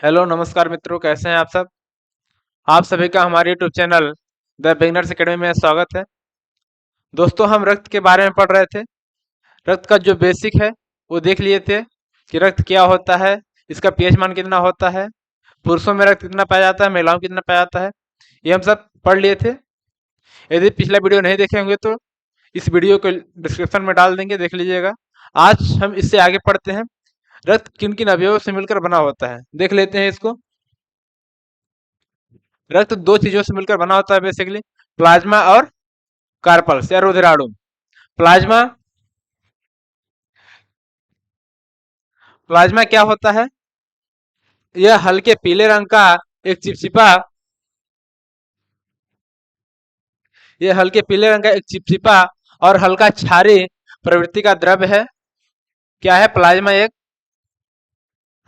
Hello नमस्कार मित्रों, कैसे हैं आप सब। आप सभी का हमारे YouTube channel the beginners academy में स्वागत है। दोस्तों, हम रक्त के बारे में पढ़ रहे थे। रक्त का जो बेसिक है वो देख लिए थे कि रक्त क्या होता है, इसका पीएच मान कितना होता है, पुरुषों में रक्त कितना पाया जाता है, महिलाओं में कितना पाया जाता है, ये हम सब पढ़ लिए थे। यदि पिछला वीडियो नहीं देखे होंगे तो इस वीडियो को डिस्क्रिप्शन में डाल देंगे, देख लीजिएगा। आज हम इससे आगे पढ़ते हैं। रक्त किन किन अवयवों से मिलकर बना होता है, देख लेते हैं इसको। रक्त दो चीजों से मिलकर बना होता है बेसिकली, प्लाज्मा और कार्पल्स या रुधिराणु। प्लाज्मा प्लाज्मा क्या होता है? यह हल्के पीले रंग का एक चिपचिपा यह हल्के पीले रंग का एक चिपचिपा और हल्का क्षारीय प्रवृत्ति का द्रव्य है। क्या है प्लाज्मा? एक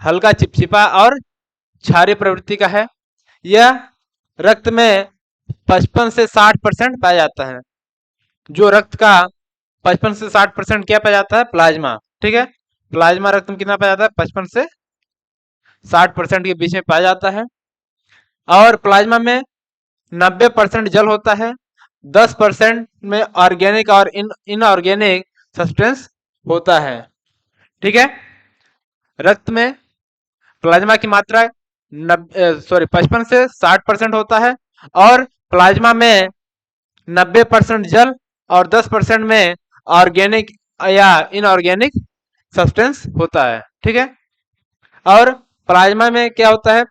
हल्का चिपचिपा और क्षारीय प्रवृत्ति का है। यह रक्त में 55 से 60% पाया जाता है। जो रक्त का 55 से 60% क्या पाया जाता है? प्लाज्मा। ठीक है, प्लाज्मा रक्त में कितना पाया जाता है? 55 से 60% के बीच में पाया जाता है। और प्लाज्मा में 90% जल होता है, 10% में ऑर्गेनिक और इनऑर्गेनिक सब्सटेंस होता है। ठीक है, रक्त में प्लाज्मा की मात्रा 55 से 60% होता है और प्लाज्मा में 90% जल और 10% में ऑर्गेनिक या इनऑर्गेनिक सब्सटेंस होता है। ठीक है, और प्लाज्मा में क्या होता है?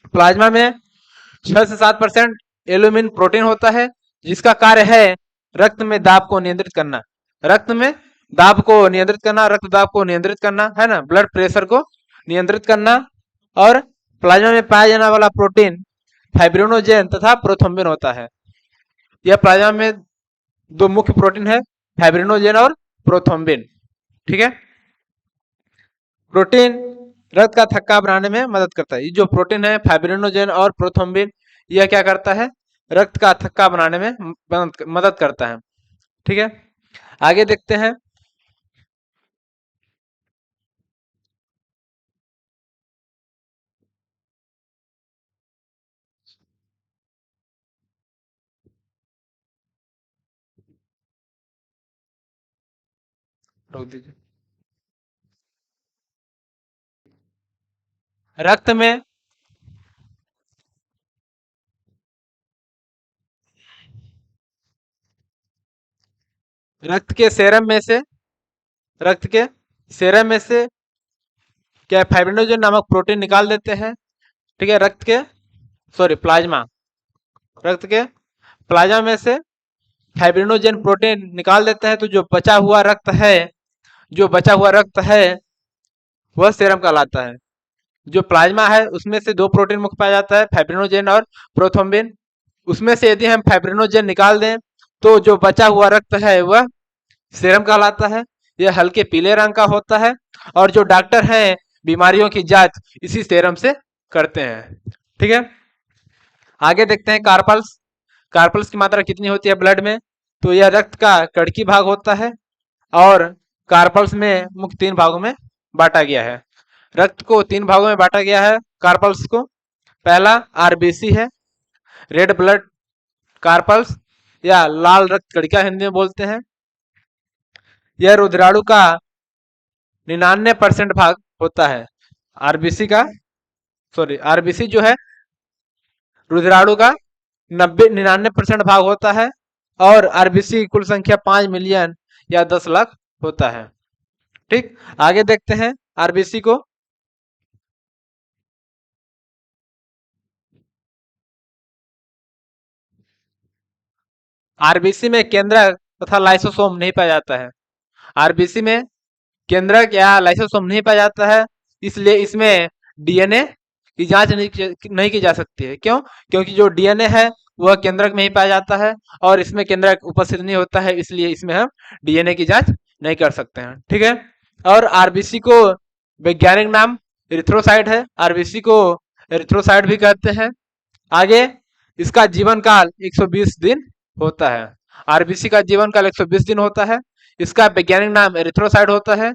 प्लाज्मा में 6 से 7% एल्यूमिन प्रोटीन होता है, जिसका कार्य है रक्त में दाब को नियंत्रित करना। रक्त में दाब को नियंत्रित करना, रक्त दाब को नियंत्रित करना है ना, ब्लड प्रेशर को नियंत्रित करना। और प्लाज्मा में पाया जाने वाला प्रोटीन फाइब्रिनोजेन तथा प्रोथ्रोम्बिन होता है। यह प्लाज्मा में दो मुख्य प्रोटीन है, फाइब्रिनोजेन और प्रोथ्रोम्बिन। ठीक है, प्रोटीन रक्त का थक्का बनाने में मदद करता है। ये जो प्रोटीन है फाइब्रिनोजेन और प्रोथ्रोम्बिन, यह क्या करता है? रक्त का थक्का बनाने में मदद करता है। ठीक है, आगे देखते हैं। रोक दीजिए। रक्त में रक्त के सेरम में से रक्त के सेरम में से क्या फाइब्रिनोजेन नामक प्रोटीन निकाल देते हैं। ठीक है, प्लाज्मा रक्त के प्लाज्मा में से फाइब्रिनोजेन प्रोटीन निकाल देते हैं, तो जो बचा हुआ रक्त है वह सेरम कहलाता है। जो प्लाज्मा है उसमें से दो प्रोटीन मुख्य पाया जाता है, फाइब्रिनोजेन और प्रोथ्रोम्बिन। उसमें से यदि हम फाइब्रिनोजेन निकाल दें तो जो बचा हुआ रक्त है वह सीरम कहलाता है। यह हल्के पीले रंग का होता है और जो डॉक्टर हैं बीमारियों की जांच इसी सीरम से करते हैं। ठीक है, आगे देखते हैं कार्पल्स। कार्पल्स की मात्रा कितनी होती है ब्लड में? तो यह रक्त का कड़की भाग होता है और कार्पल्स में मुख्य 3 भागों में बांटा गया है। रक्त को 3 भागों में बांटा गया है कार्पल्स को। पहला आरबीसी है, रेड ब्लड कार्पल्स या लाल रक्त कणिका हिंदी में बोलते हैं। यह रुधिराणु का 99% भाग होता है। आरबीसी का आरबीसी जो है रुधिराणु का 99% भाग होता है और आरबीसी की कुल संख्या 5 मिलियन या 10 लाख होता है। ठीक, आगे देखते हैं आरबीसी को। आरबीसी में केंद्रक तथा लाइसोसोम नहीं पाया जाता है। आरबीसी में केंद्रक या लाइसोसोम नहीं पाया जाता है, इसलिए इसमें डीएनए की जांच नहीं की जा सकती है। क्यों? क्योंकि जो डीएनए है वह केंद्रक में ही पाया जाता है और इसमें केंद्रक उपस्थित नहीं होता है, इसलिए इसमें हम डीएनए की जांच नहीं कर सकते हैं। ठीक है, और आरबीसी को वैज्ञानिक नाम एरिथ्रोसाइट है। आरबीसी को एरिथ्रोसाइट भी कहते हैं। आगे इसका जीवन काल 120 दिन होता है। आरबीसी का जीवन काल 120 दिन होता है। इसका वैज्ञानिक नाम एरिथ्रोसाइट होता है।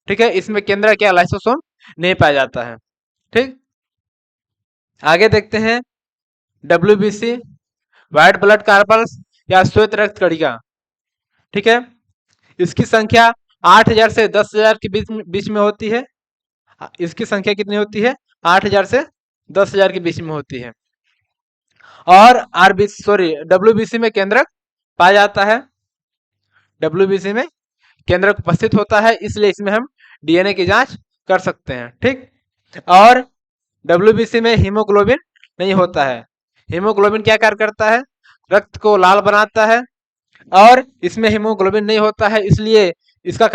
ठीक है, इसमें केंद्र क्या लाइसोसोम नहीं पाया जाता है। ठीक, आगे देखते हैं WBC, व्हाइट ब्लड कार्पल्स या श्वेत रक्त कणिका। ठीक है, इसकी संख्या 8,000 से 10,000 के बीच में होती है। इसकी संख्या कितनी होती है? 8,000 से 10,000 के बीच में होती है। और WBC में केंद्रक पाया जाता है। WBC में केंद्रक उपस्थित होता है, इसलिए इसमें हम DNA की जांच कर सकते हैं। ठीक, और WBC में हीमोग्लोबिन नहीं होता है। हीमोग्लोबिन क्या कार्य करता है? रक्त को लाल बनाता है, और इसमें हीमोग्लोबिन नहीं होता है, इसलिए इसका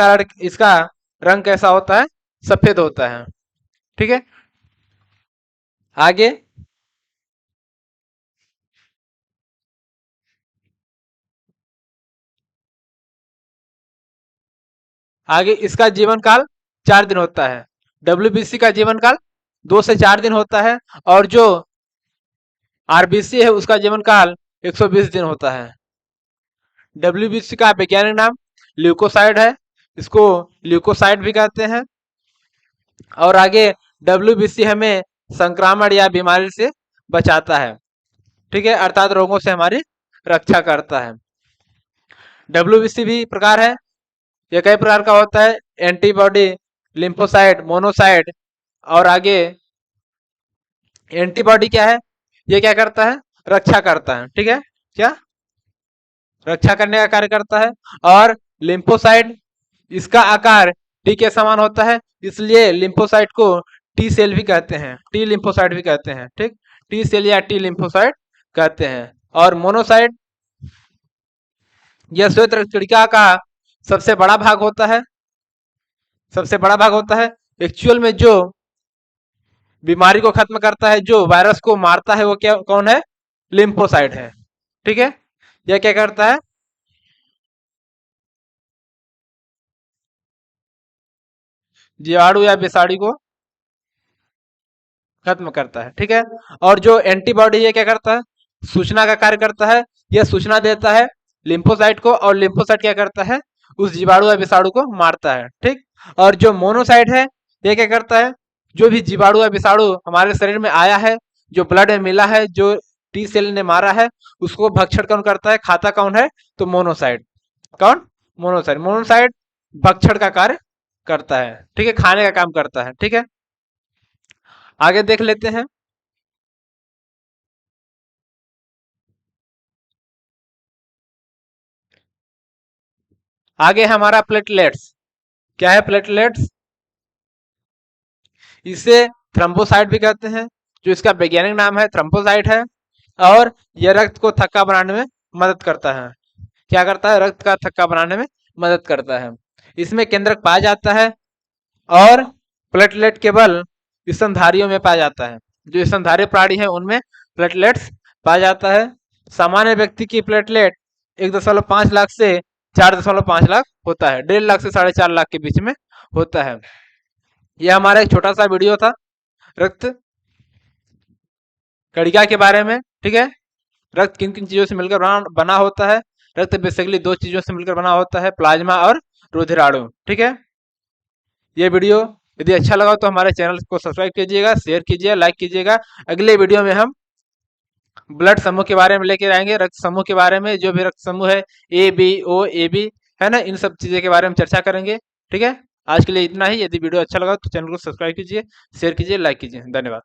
रंग कैसा होता है? सफेद होता है। ठीक है, आगे इसका जीवन काल 4 दिन होता है। WBC का जीवन काल 2 से 4 दिन होता है, और जो RBC है उसका जीवन काल 120 दिन होता है। WBC का वैज्ञानिक नाम ल्यूकोसाइड है, इसको ल्यूकोसाइड भी कहते हैं। और आगे WBC हमें संक्रमण या बीमारी से बचाता है। ठीक है, अर्थात रोगों से हमारी रक्षा करता है। WBC भी प्रकार है, ये कई प्रकार का होता है। Antibody, lymphocyte, monocyte. और आगे एंटीबॉडी क्या है? ये क्या करता है? रक्षा करता है। ठीक है, क्या रक्षा करने का कार्य करता है। और लिम्फोसाइट, इसका आकार टी के समान होता है, इसलिए लिम्फोसाइट को टी सेल भी कहते हैं, टी लिम्फोसाइट भी कहते हैं। ठीक, टी सेल या टी लिम्फोसाइट कहते हैं। और मोनोसाइट, यह श्वेत रक्त कणिका का सबसे बड़ा भाग होता है। सबसे बड़ा भाग होता है। एक्चुअल में जो बीमारी को खत्म करता है, जो वायरस को मारता है, वो क्या कौन है? लिम्फोसाइट है। ठीक है, यह क्या करता है? जीवाणु या विषाणु को खत्म करता है। ठीक है, और जो एंटीबॉडी है क्या करता है? सूचना का कार्य करता है। यह सूचना देता है लिम्फोसाइट को, और लिम्फोसाइट क्या करता है? उस जीवाणु या विषाणु को मारता है। ठीक, और जो मोनोसाइट है ये क्या करता है? जो भी जीवाणु या विषाणु हमारे शरीर में आया है, जो ब्लड में मिला है, जो टी सेल ने मारा है, उसको भक्षण कौन करता है? खाता कौन है? तो मोनोसाइट। कौन? मोनोसाइट। मोनोसाइट भक्षण का कार्य करता है। ठीक है, खाने का काम करता है। ठीक है, आगे देख लेते हैं। आगे हमारा प्लेटलेट्स। क्या है प्लेटलेट्स? इसे थ्रम्बोसाइट भी कहते हैं, जो इसका वैज्ञानिक नाम है थ्रम्बोसाइट है। और यह रक्त को थक्का बनाने में मदद करता है। क्या करता है? रक्त का थक्का बनाने में मदद करता है। इसमें केंद्रक पाया जाता है, और प्लेटलेट केवल स्तनधारियों में पाया जाता है। जो स्तनधारी प्राणी है उनमें प्लेटलेट्स पाया जाता है। सामान्य व्यक्ति की प्लेटलेट 1.5 लाख से 4.5 लाख होता है। 1.5 लाख से 4.5 लाख के बीच में होता है। यह हमारा एक छोटा सा वीडियो था रक्त कणिका के बारे में। ठीक है, रक्त किन किन चीजों से मिलकर बना होता है? रक्त बेसिकली 2 चीजों से मिलकर बना होता है, प्लाज्मा और रुधिराणु। ठीक है, ये वीडियो यदि अच्छा लगा तो हमारे चैनल को सब्सक्राइब कीजिएगा, शेयर कीजिएगा, लाइक कीजिएगा। अगले वीडियो में हम ब्लड समूह के बारे में लेकर आएंगे, रक्त समूह के बारे में। जो भी रक्त समूह है, A B O AB है ना, इन सब चीजें के बारे में चर्चा करेंगे। ठीक है, आज के लिए इतना ही। यदि वीडियो अच्छा लगा तो चैनल को सब्सक्राइब कीजिए, शेयर कीजिए, लाइक कीजिए। धन्यवाद।